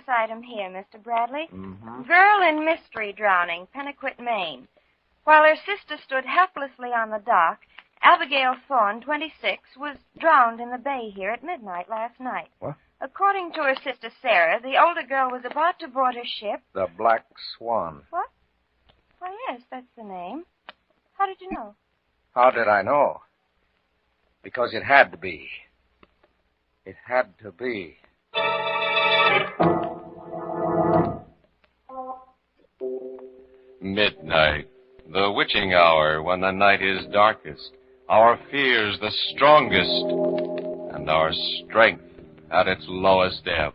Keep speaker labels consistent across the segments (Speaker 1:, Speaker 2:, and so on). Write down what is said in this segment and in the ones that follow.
Speaker 1: item here, Mr. Bradley.
Speaker 2: Mm-hmm.
Speaker 1: Girl in mystery drowning, Pennaquit, Maine. While her sister stood helplessly on the dock, Abigail Thorne, 26, was drowned in the bay here at midnight last night.
Speaker 2: What?
Speaker 1: According to her sister Sarah, the older girl was about to board her ship.
Speaker 2: The Black Swan.
Speaker 1: What? Why, yes, that's the name. How did you know?
Speaker 2: How did I know? Because it had to be. It had to be.
Speaker 3: Midnight, the witching hour when the night is darkest, our fears the strongest, and our strength at its lowest ebb.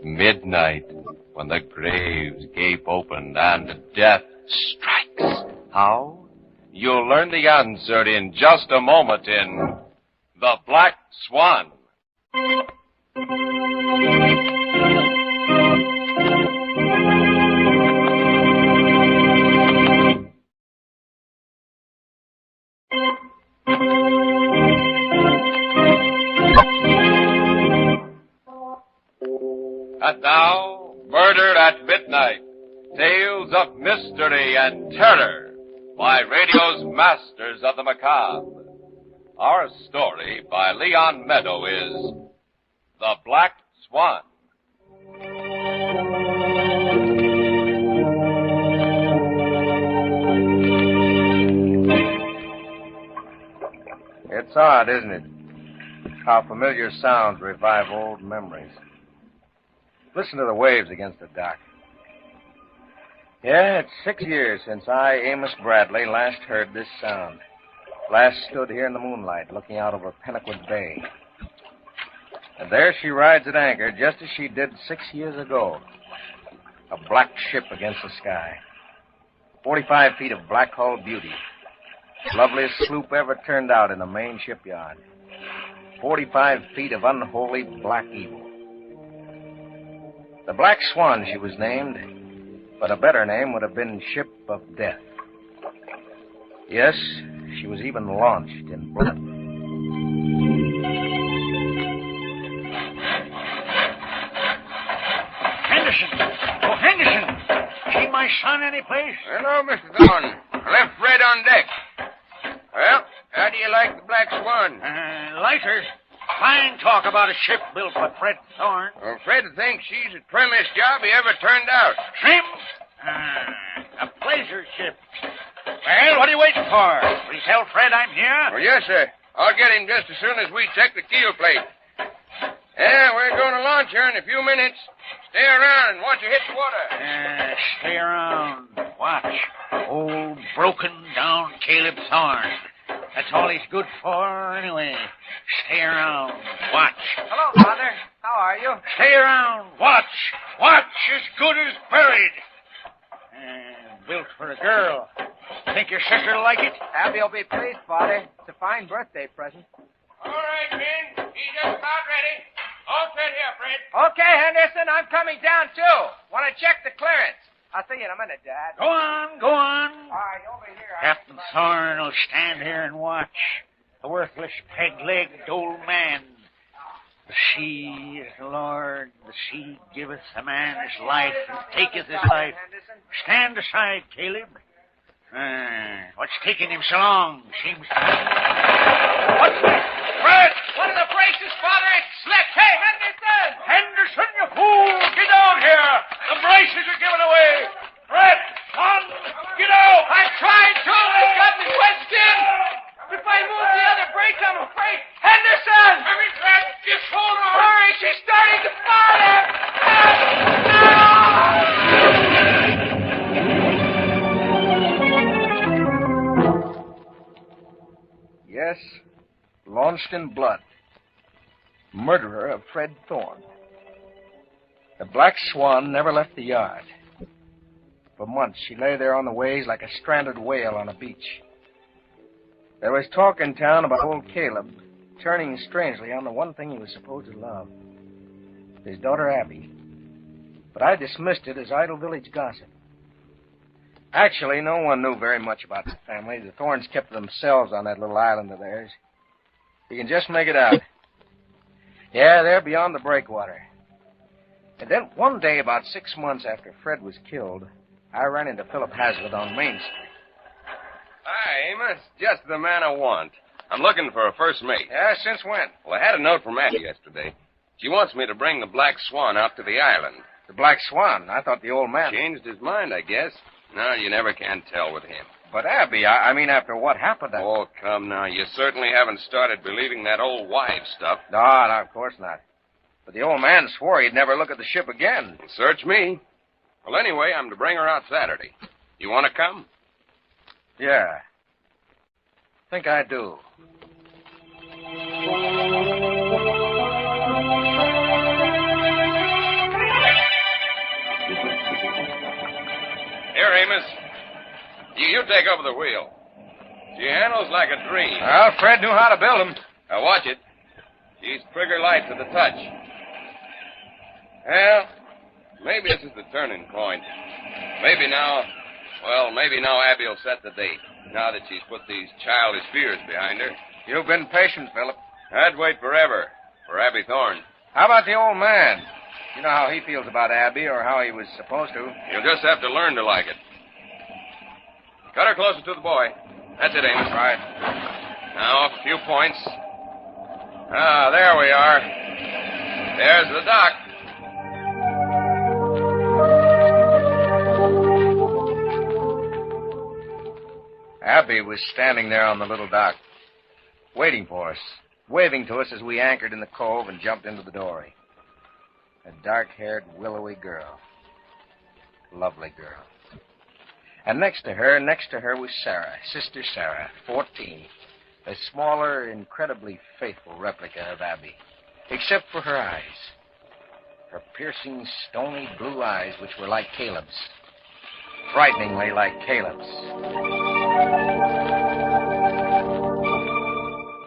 Speaker 3: Midnight, when the graves gape open and death strikes. How? You'll learn the answer in just a moment in The Black Swan. And now, Murder at Midnight, tales of mystery and terror by radio's masters of the macabre. Our story by Leon Meadow is The Black Swan.
Speaker 2: It's odd, isn't it? How familiar sounds revive old memories. Listen to the waves against the dock. Yeah, it's 6 years since I, Amos Bradley, last heard this sound. Last stood here in the moonlight, looking out over Pennaquit Bay. And there she rides at anchor, just as she did 6 years ago. A black ship against the sky. 45 feet of black-hull beauty. Loveliest sloop ever turned out in the main shipyard. 45 feet of unholy black evil. The Black Swan, she was named, but a better name would have been Ship of Death. Yes, she was even launched in blood.
Speaker 4: Henderson! Oh, Henderson! See my son anyplace?
Speaker 5: Hello, Mr. Thorne. Left Fred on deck. Well, how do you like the Black Swan?
Speaker 4: Lighter. Fine talk about a ship built by Fred Thorne.
Speaker 5: Well, Fred thinks she's the trimmest job he ever turned out.
Speaker 4: Trim? A pleasure ship. Well, what are you waiting for? Will you tell Fred I'm here?
Speaker 5: Well, yes, sir. I'll get him just as soon as we check the keel plate. Yeah, we're going to launch her in a few minutes. Stay around and watch her hit the water.
Speaker 4: Stay around. Watch. Old, broken down Caleb Thorne. That's all he's good for, anyway. Stay around. Watch.
Speaker 6: Hello, Father. How are you?
Speaker 4: Stay around. Watch. Watch as good as buried. Built for a girl. Think your sister'll like it?
Speaker 6: Abby will be pleased, Father. It's a fine birthday present.
Speaker 5: All right, men. He's just about ready. All set here, Fred.
Speaker 6: Okay, Henderson. I'm coming down, too. Want to check the clearance. I'll see you in a minute, Dad.
Speaker 4: Go on, go on.
Speaker 6: All right, over here.
Speaker 4: Captain Thorne will stand here and watch. A worthless, peg-legged old man. The sea is the Lord. The sea giveth a man his life and taketh his life. Stand aside, Caleb. What's taking him so long? Seems to... What's this? Fred!
Speaker 6: One of the braces, Father. It's slipped. Hey, Henderson!
Speaker 4: Henderson, you fool! Get down here! The braces are giving away! Fred! Son! Get out!
Speaker 6: I tried to. It's got me wedged in. If I move the other brace, I'm afraid. Henderson!
Speaker 5: Hurry, Fred. Just hold on.
Speaker 6: Hurry, she's starting to fire.
Speaker 2: Yes, launched in blood. Murderer of Fred Thorne. The Black Swan never left the yard. For months, she lay there on the waves like a stranded whale on a beach. There was talk in town about old Caleb turning strangely on the one thing he was supposed to love, his daughter Abby. But I dismissed it as idle village gossip. Actually, no one knew very much about the family. The Thornes kept to themselves on that little island of theirs. You can just make it out. Yeah, they're beyond the breakwater. And then one day, about 6 months after Fred was killed, I ran into Philip Hazlitt on Main Street.
Speaker 3: Hi, Amos. Just the man I want. I'm looking for a first mate.
Speaker 2: Yeah, since when?
Speaker 3: Well, I had a note from Abby yesterday. She wants me to bring the Black Swan out to the island.
Speaker 2: The Black Swan. I thought the old man...
Speaker 3: Changed his mind, I guess. No, you never can tell with him.
Speaker 2: But, Abby, I mean, after what happened...
Speaker 3: Oh, come now. You certainly haven't started believing that old wives stuff.
Speaker 2: No, of course not. But the old man swore he'd never look at the ship again.
Speaker 3: Search me. Well, anyway, I'm to bring her out Saturday. You want to come?
Speaker 2: Yeah. Think I do.
Speaker 3: Here, Amos. You take over the wheel. She handles like a dream.
Speaker 2: Well, Fred knew how to build them.
Speaker 3: Now, watch it. She's trigger light to the touch. Well, maybe this is the turning point. Maybe now Abby will set the date, now that she's put these childish fears behind her.
Speaker 2: You've been patient, Philip.
Speaker 3: I'd wait forever for Abby Thorne.
Speaker 2: How about the old man? You know how he feels about Abby, or how he was supposed to.
Speaker 3: You'll just have to learn to like it. Cut her closer to the boy. That's it, Amos.
Speaker 2: Right.
Speaker 3: Now, a few points. Ah, there we are. There's the dock.
Speaker 2: Abby was standing there on the little dock, waiting for us, waving to us as we anchored in the cove and jumped into the dory. A dark-haired, willowy girl. Lovely girl. And next to her was Sarah, Sister Sarah, 14. A smaller, incredibly faithful replica of Abby, except for her eyes. Her piercing, stony blue eyes, which were like Caleb's. Frighteningly like Caleb's.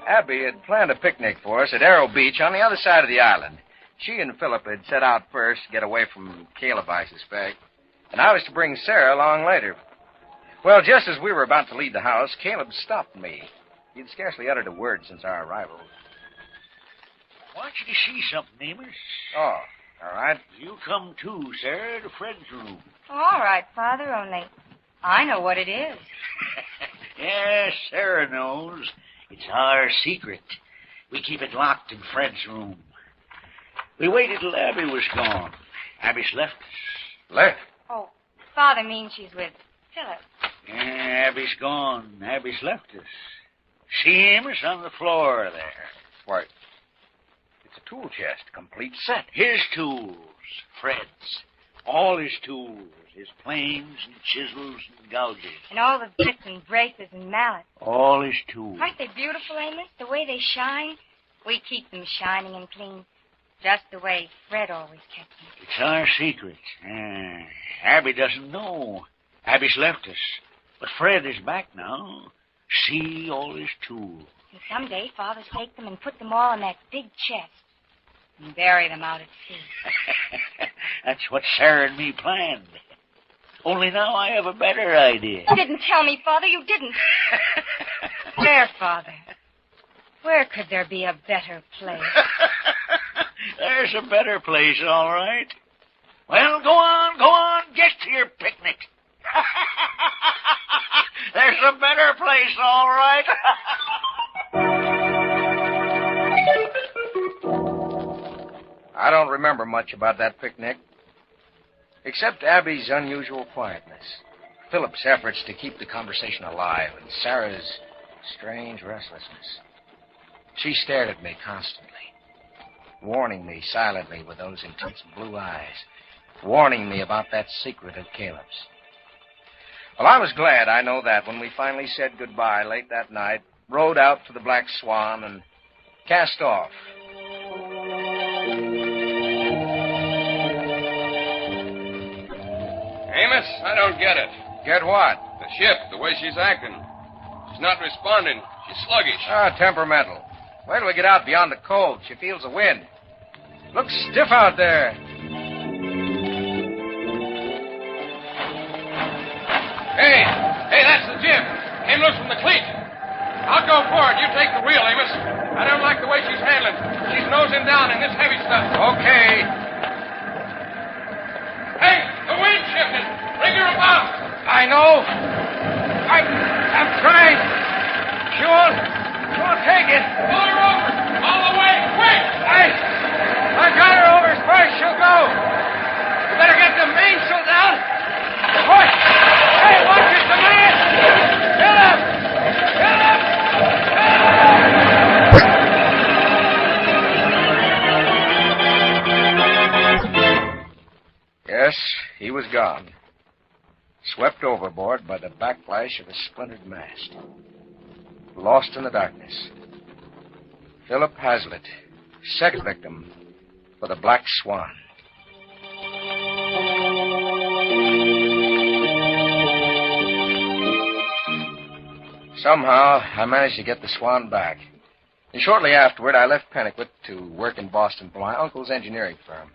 Speaker 2: Abby had planned a picnic for us at Arrow Beach on the other side of the island. She and Philip had set out first to get away from Caleb, I suspect. And I was to bring Sarah along later. Well, just as we were about to leave the house, Caleb stopped me. He'd scarcely uttered a word since our arrival.
Speaker 4: I want you to see something, Amos.
Speaker 2: Oh, all right.
Speaker 4: You come too, Sarah, to Fred's room.
Speaker 1: All right, Father, only I know what it is.
Speaker 4: Yes, Sarah knows. It's our secret. We keep it locked in Fred's room. We waited till Abby was gone. Abby's left us.
Speaker 2: Left?
Speaker 1: Oh, Father means she's with Philip.
Speaker 4: Yeah, Abby's gone. Abby's left us. See Amos on the floor there.
Speaker 2: Why, it's a tool chest, complete set.
Speaker 4: His tools, Fred's. All his tools. His planes and chisels and gouges.
Speaker 1: And all the bits and braces and mallets.
Speaker 4: All his tools.
Speaker 1: Aren't they beautiful, Amos? The way they shine? We keep them shining and clean, just the way Fred always kept them.
Speaker 4: It's our secret. Abby doesn't know. Abby's left us. But Fred is back now. See all his tools.
Speaker 1: And someday Father's take them and put them all in that big chest and bury them out at sea.
Speaker 4: That's what Sarah and me planned. Only now I have a better idea.
Speaker 1: You didn't tell me, Father. You didn't. Where, Father? Where could there be a better place?
Speaker 4: There's a better place, all right. Well, go on. Get to your picnic. There's a better place, all right.
Speaker 2: I don't remember much about that picnic, except Abby's unusual quietness, Philip's efforts to keep the conversation alive, and Sarah's strange restlessness. She stared at me constantly, warning me silently with those intense blue eyes, warning me about that secret of Caleb's. Well, I was glad, I know that, when we finally said goodbye late that night, rowed out to the Black Swan, and cast off.
Speaker 3: Amos, I don't get it.
Speaker 2: Get what?
Speaker 3: The ship, the way she's acting. She's not responding. She's sluggish.
Speaker 2: Temperamental. Wait till we get out beyond the cove. She feels the wind. Looks stiff out there.
Speaker 5: Hey, that's the jib. Came loose from the cleat. I'll go for it. You take the wheel, Amos. I don't like the way she's handling. She's nosing down in this heavy stuff.
Speaker 2: Okay. was gone, swept overboard by the backlash of a splintered mast. Lost in the darkness. Philip Hazlitt, second victim for the Black Swan. Somehow, I managed to get the Swan back. And shortly afterward, I left Pennicut to work in Boston for my uncle's engineering firm.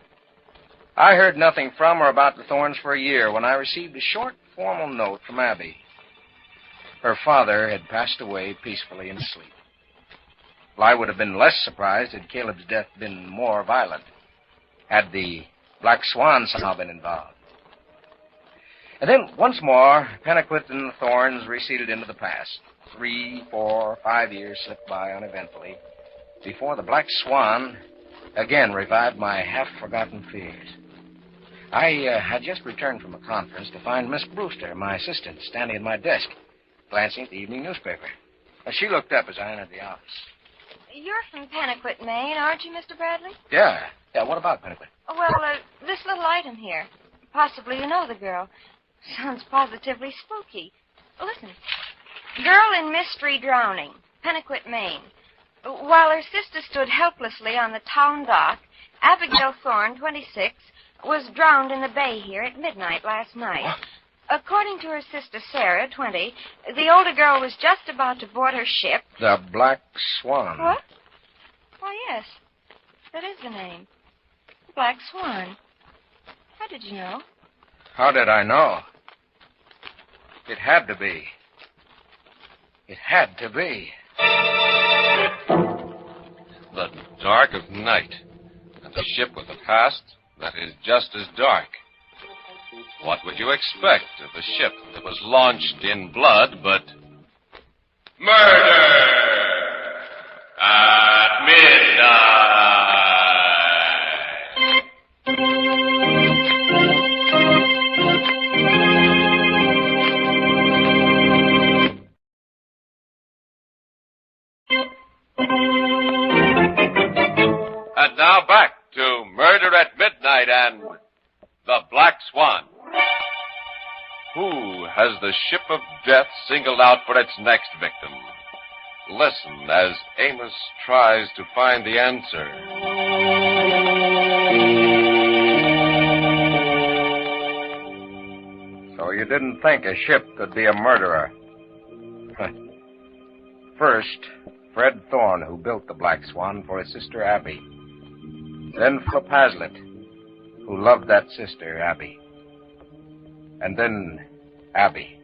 Speaker 2: I heard nothing from or about the Thorns for a year when I received a short, formal note from Abby. Her father had passed away peacefully in sleep. Well, I would have been less surprised had Caleb's death been more violent, had the Black Swan somehow been involved. And then, once more, Pennicut and the Thorns receded into the past. 3, 4, 5 years slipped by uneventfully before the Black Swan again revived my half-forgotten fears. I had just returned from a conference to find Miss Brewster, my assistant, standing at my desk, glancing at the evening newspaper. She looked up as I entered the office.
Speaker 1: You're from Pennicut, Maine, aren't you, Mr. Bradley?
Speaker 2: Yeah, what about Pennicut?
Speaker 1: Well, this little item here. Possibly you know the girl. Sounds positively spooky. Listen. Girl in mystery drowning, Pennicut, Maine. While her sister stood helplessly on the town dock, Abigail Thorne, 26, was drowned in the bay here at midnight last night.
Speaker 2: What?
Speaker 1: According to her sister, Sarah, 20, the older girl was just about to board her ship.
Speaker 2: The Black Swan.
Speaker 1: What? Why, yes. That is the name. The Black Swan. How did you know?
Speaker 2: How did I know? It had to be. It had to be.
Speaker 3: The dark of night, and a ship with a past that is just as dark. What would you expect of a ship that was launched in blood, but... Murder at midnight! And now back to Murder at Midnight and the Black Swan. Who has the ship of death singled out for its next victim? Listen as Amos tries to find the answer.
Speaker 2: So you didn't think a ship could be a murderer? First, Fred Thorne, who built the Black Swan for his sister Abby. Then Philip Hazlitt, who loved that sister, Abby. And then Abby.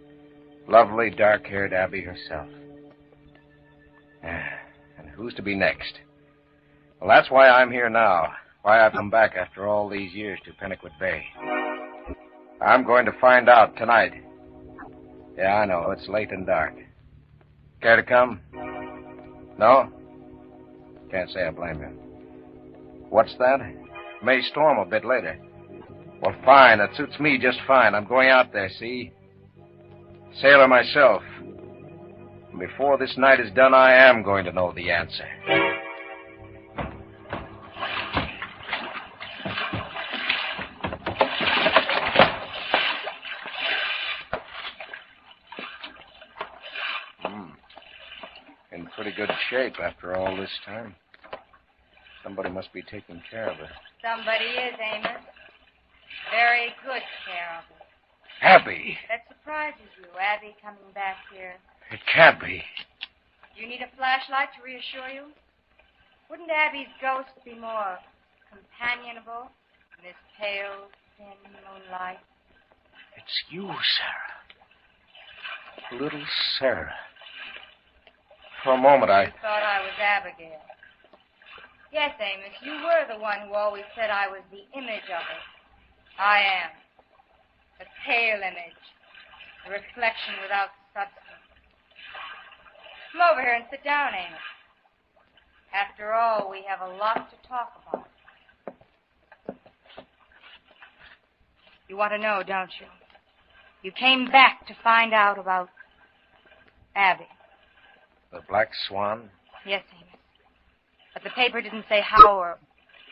Speaker 2: Lovely, dark-haired Abby herself. And who's to be next? Well, that's why I'm here now. Why I've come back after all these years to Pennicut Bay. I'm going to find out tonight. Yeah, I know. It's late and dark. Care to come? No? Can't say I blame you. What's that? May storm a bit later. Well, fine. That suits me just fine. I'm going out there, see? Sailor myself. And before this night is done, I am going to know the answer. In pretty good shape after all this time. Somebody must be taking care of her.
Speaker 1: Somebody is, Amos. Very good care of her.
Speaker 2: Abby!
Speaker 1: That surprises you, Abby coming back here.
Speaker 2: It can't be.
Speaker 1: Do you need a flashlight to reassure you? Wouldn't Abby's ghost be more companionable in this pale, thin moonlight?
Speaker 2: It's you, Sarah. Little Sarah. For a moment,
Speaker 1: You thought I was Abigail. Yes, Amos, you were the one who always said I was the image of her. I am. A pale image. A reflection without substance. Come over here and sit down, Amos. After all, we have a lot to talk about. You want to know, don't you? You came back to find out about Abby.
Speaker 2: The Black Swan?
Speaker 1: Yes, Amos. But the paper didn't say how or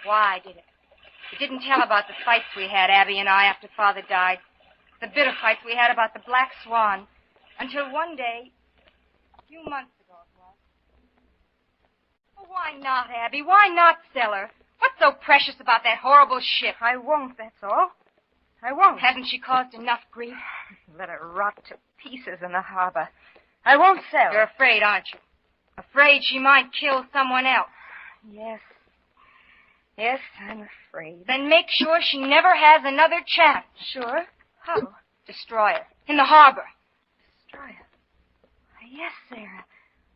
Speaker 1: why, did it? It didn't tell about the fights we had, Abby and I, after Father died. The bitter fights we had about the Black Swan. Until one day, a few months ago it was. Well, why not, Abby? Why not sell her? What's so precious about that horrible ship?
Speaker 7: I won't, that's all. I won't.
Speaker 1: Hasn't she caused enough grief?
Speaker 7: Let her rot to pieces in the harbor. I won't sell.
Speaker 1: You're afraid, aren't you? Afraid she might kill someone else.
Speaker 7: Yes. Yes, I'm afraid.
Speaker 1: Then make sure she never has another chance.
Speaker 7: Sure? How?
Speaker 1: Destroy her. In the harbor.
Speaker 7: Destroy her. Yes, Sarah.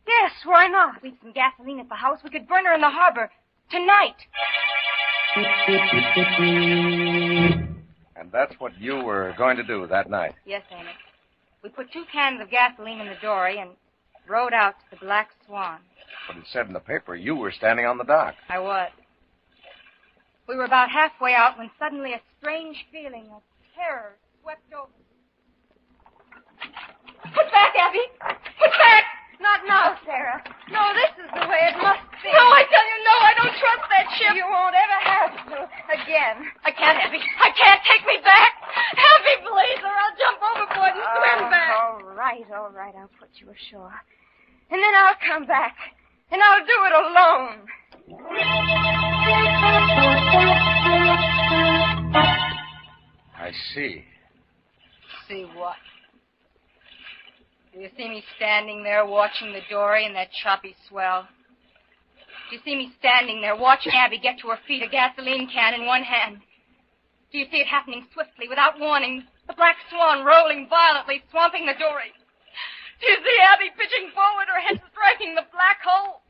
Speaker 7: Yes, why not?
Speaker 1: Leave some gasoline at the house. We could burn her in the harbor. Tonight.
Speaker 2: And that's what you were going to do that night?
Speaker 1: Yes, Amos. We put 2 cans of gasoline in the dory and rowed out to the Black Swan.
Speaker 2: But it said in the paper you were standing on the dock.
Speaker 1: I was. We were about halfway out when suddenly a strange feeling of terror swept over me. Put back, Abby! Put back!
Speaker 7: Not now, Sarah. No, this is the way it must be.
Speaker 1: No, I tell you, no, I don't trust that ship.
Speaker 7: You won't ever have to again.
Speaker 1: I can't, Abby. I can't. Take me back. Help me, please, or I'll jump overboard and swim back.
Speaker 7: All right. I'll put you ashore. And then I'll come back. And I'll do it alone.
Speaker 2: I see.
Speaker 1: See what? Do you see me standing there watching the dory in that choppy swell? Do you see me standing there watching Abby get to her feet, a gasoline can in one hand? Do you see it happening swiftly, without warning, the Black Swan rolling violently, swamping the dory? Do you see Abby pitching forward, her head striking the black hole?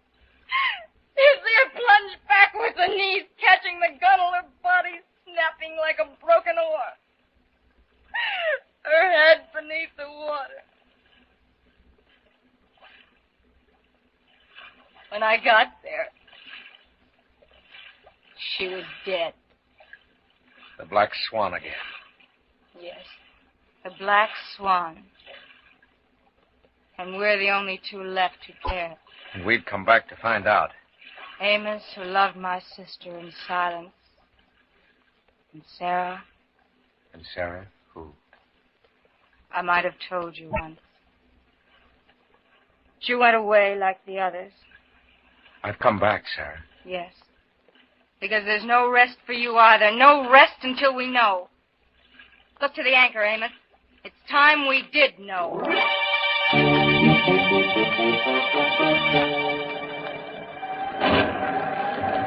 Speaker 1: Do you see her plunge backwards, her knees catching the gunwale, her body snapping like a broken oar? Her head beneath the water. When I got there, she was dead.
Speaker 2: The Black Swan again.
Speaker 1: Yes, the Black Swan. And we're the only 2 left who care.
Speaker 2: And we'd come back to find out.
Speaker 1: Amos, who loved my sister in silence. And Sarah.
Speaker 2: And Sarah, who?
Speaker 1: I might have told you once. She went away like the others.
Speaker 2: I've come back, Sarah.
Speaker 1: Yes. Because there's no rest for you either. No rest until we know. Look to the anchor, Amos. It's time we did know.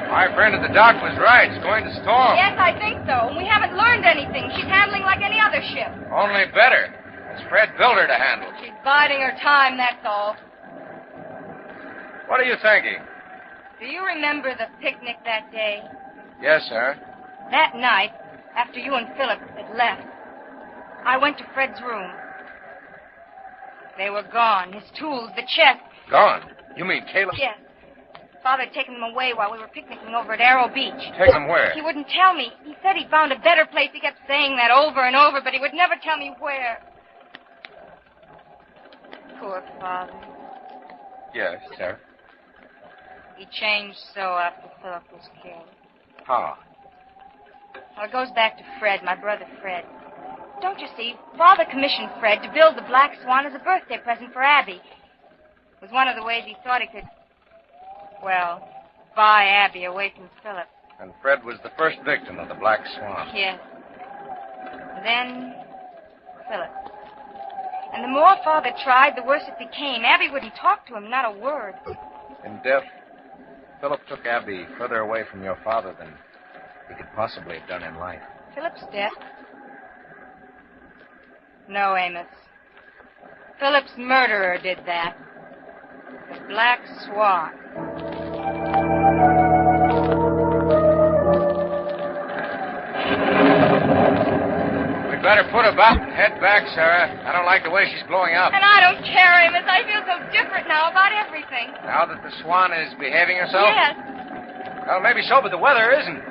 Speaker 5: My friend at the dock was right. It's going to storm.
Speaker 1: Yes, I think so. And we haven't learned anything. She's handling like any other ship.
Speaker 5: Only better. It's Fred built her to handle.
Speaker 1: She's biding her time, that's all.
Speaker 5: What are you thinking?
Speaker 1: Do you remember the picnic that day?
Speaker 5: Yes, sir.
Speaker 1: That night, after you and Philip had left, I went to Fred's room. They were gone. His tools, the chest.
Speaker 5: Gone? You mean Caleb?
Speaker 1: Yes. Father had taken them away while we were picnicking over at Arrow Beach.
Speaker 5: Take them where?
Speaker 1: He wouldn't tell me. He said he'd found a better place. He kept saying that over and over, but he would never tell me where. Poor Father.
Speaker 5: Yes, sir.
Speaker 1: He changed so after Philip was killed.
Speaker 5: How?
Speaker 1: Well, it goes back to Fred, my brother Fred. Don't you see, Father commissioned Fred to build the Black Swan as a birthday present for Abby. It was one of the ways he thought he could, well, buy Abby away from Philip.
Speaker 2: And Fred was the first victim of the Black Swan.
Speaker 1: Yes. Then, Philip. And the more Father tried, the worse it became. Abby wouldn't talk to him, not a word.
Speaker 2: In death, Philip took Abby further away from your father than he could possibly have done in life.
Speaker 1: Philip's death? No, Amos. Philip's murderer did that. The Black Swan.
Speaker 5: We'd better put about and head back, Sarah. I don't like the way she's blowing up.
Speaker 1: And I don't care, Amos. I feel so different now about everything.
Speaker 5: Now that the Swan is behaving herself?
Speaker 1: Yes.
Speaker 5: Well, maybe so, but the weather isn't.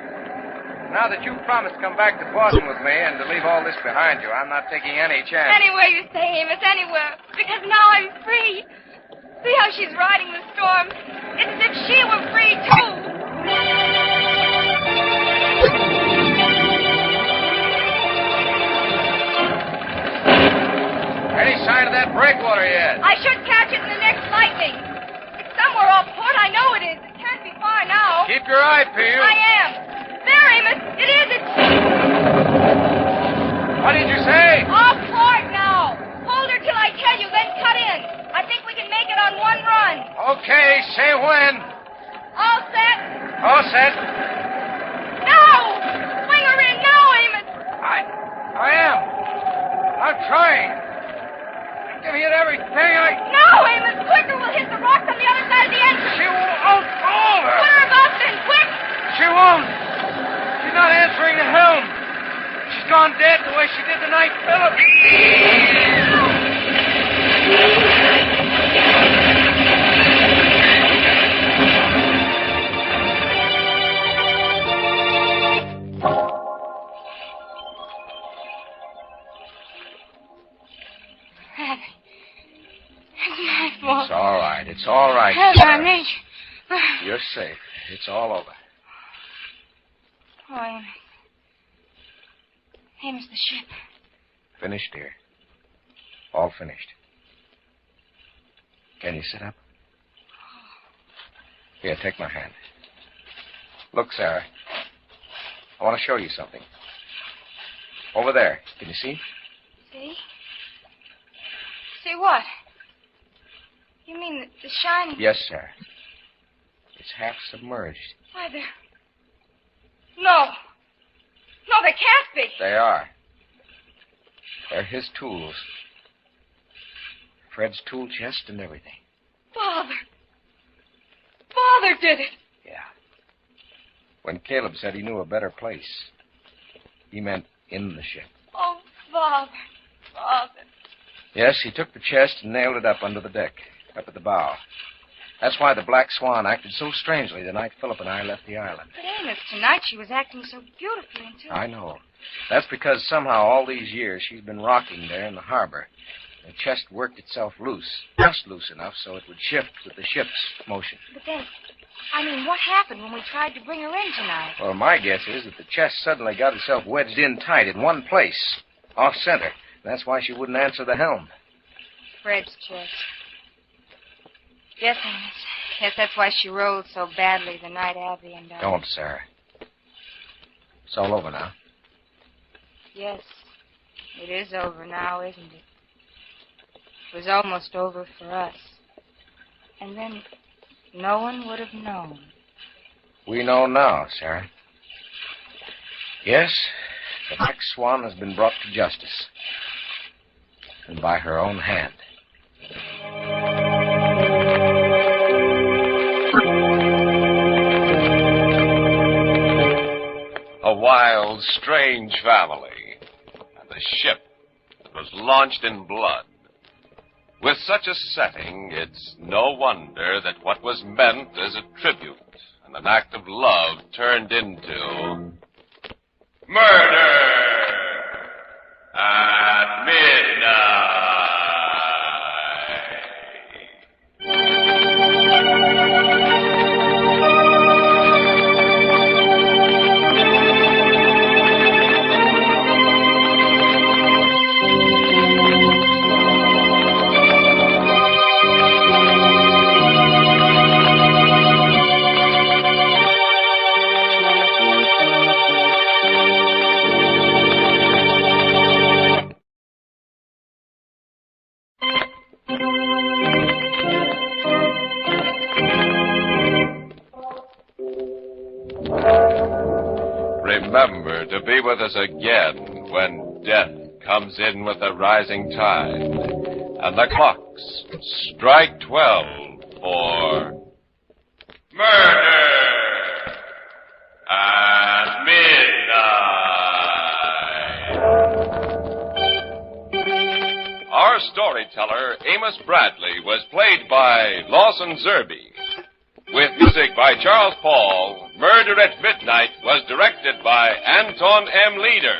Speaker 5: Now that you've promised to come back to Boston with me and to leave all this behind you, I'm not taking any chance.
Speaker 1: Anywhere you say, Amos, anywhere. Because now I'm free. See how she's riding the storm. It's as if she were free, too.
Speaker 5: keep your eye peeled.
Speaker 1: I am. There, Amos. It is. It's...
Speaker 5: What did you say?
Speaker 1: Off port now. Hold her till I tell you, then cut in. I think we can make it on one run.
Speaker 5: Okay, say when.
Speaker 1: All set?
Speaker 5: All set.
Speaker 1: Now! Swing her in now, Amos.
Speaker 5: I am. I'm trying. I'm giving it everything
Speaker 1: Now, Amos. Quicker, we'll hit the rocks on the other side of the entrance.
Speaker 5: She won't hold her.
Speaker 1: Put her about then, quick.
Speaker 5: She won't. She's not answering the helm. She's gone dead the way she did the night Philip.
Speaker 1: It's my fault.
Speaker 2: It's all right. It's all right.
Speaker 1: Heather,
Speaker 2: You're safe. It's all over.
Speaker 1: Oh, Amos. Amos, the ship.
Speaker 2: Finished, dear. All finished. Can you sit up? Here, take my hand. Look, Sarah. I want to show you something. Over there. Can you see?
Speaker 1: See? See what? You mean the shining...
Speaker 2: Yes, Sarah. It's half submerged.
Speaker 1: Why, they're... No. No, they can't be.
Speaker 2: They are. They're his tools. Fred's tool chest and everything.
Speaker 1: Father. Father did it.
Speaker 2: Yeah. When Caleb said he knew a better place, he meant in the ship.
Speaker 1: Oh, Father. Father.
Speaker 2: Yes, he took the chest and nailed it up under the deck, up at the bow. That's why the Black Swan acted so strangely the night Philip and I left the island.
Speaker 1: But, Amos, tonight she was acting so beautifully until...
Speaker 2: I know. That's because somehow all these years she's been rocking there in the harbor. The chest worked itself loose, just loose enough so it would shift with the ship's motion.
Speaker 1: But then, I mean, what happened when we tried to bring her in tonight?
Speaker 2: Well, my guess is that the chest suddenly got itself wedged in tight in one place, off-center. That's why she wouldn't answer the helm.
Speaker 1: Fred's chest. Yes, Amos. Yes, that's why she rolled so badly the night Abby and I...
Speaker 2: Don't, Sarah. It's all over now.
Speaker 1: Yes, it is over now, isn't it? It was almost over for us. And then no one would have known.
Speaker 2: We know now, Sarah. Yes, the Black Swan has been brought to justice. And by her own hand.
Speaker 3: A wild, strange family. And the ship that was launched in blood. With such a setting, it's no wonder that what was meant as a tribute and an act of love turned into... murder at midnight. Remember to be with us again when death comes in with the rising tide and the clocks strike 12 for murder at midnight. Our storyteller, Amos Bradley, was played by Lawson Zerby. With music by Charles Paul, Murder at Midnight was directed by Anton M. Leader.